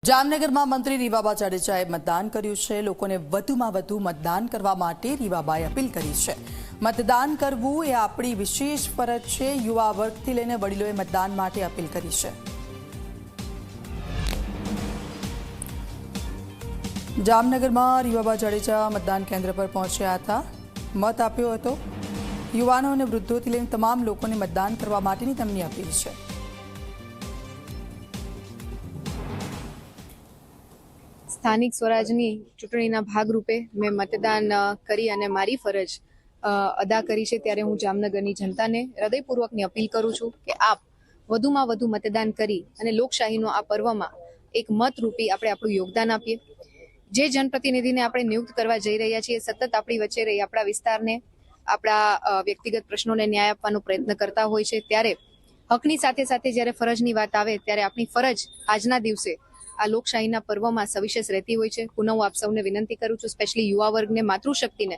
જામનગરમાં મંત્રી રીવાબા જાડેજાએ મતદાન કર્યું છે। લોકોને વધુમાં વધુ મતદાન કરવા માટે રીવાબાએ અપીલ કરી છે। મતદાન કરવું એ આપણી વિશેષ ફરજ છે। યુવા વર્ગથી લઈને વડીલોએ મતદાન માટે અપીલ કરી છે। જામનગરમાં રીવાબા જાડેજા મતદાન કેન્દ્ર પર પહોંચ્યા હતા। મત આપ્યો હતો। યુવાનો અને વૃદ્ધોથી લઈને તમામ લોકોને મતદાન કરવા માટેની તેમની અપીલ છે। સ્થાનિક સ્વરાજની ચૂંટણીના ભાગરૂપે મેં મતદાન કરી અને મારી ફરજ અદા કરી છે। ત્યારે હું જામનગરની જનતાને હૃદયપૂર્વકની અપીલ કરું છું કે આપ વધુમાં વધુ મતદાન કરી અને લોકશાહીનો આ પર્વમાં એક મતરૂપી આપણે આપણું યોગદાન આપીએ। જે જનપ્રતિનિધિને આપણે નિયુક્ત કરવા જઈ રહ્યા છીએ સતત આપણી વચ્ચે રહી આપણા વિસ્તારને આપણા વ્યક્તિગત પ્રશ્નોને ન્યાય આપવાનો પ્રયત્ન કરતા હોય છે। ત્યારે હકની સાથે સાથે જ્યારે ફરજની વાત આવે ત્યારે આપણી ફરજ આજના દિવસે આ લોકશાહીના પર્વમાં સવિશેષ રહેતી હોય છે। પુનઃ હું આપ સૌને વિનંતી કરું છું, સ્પેશિયલી યુવા વર્ગને, માતૃશક્તિને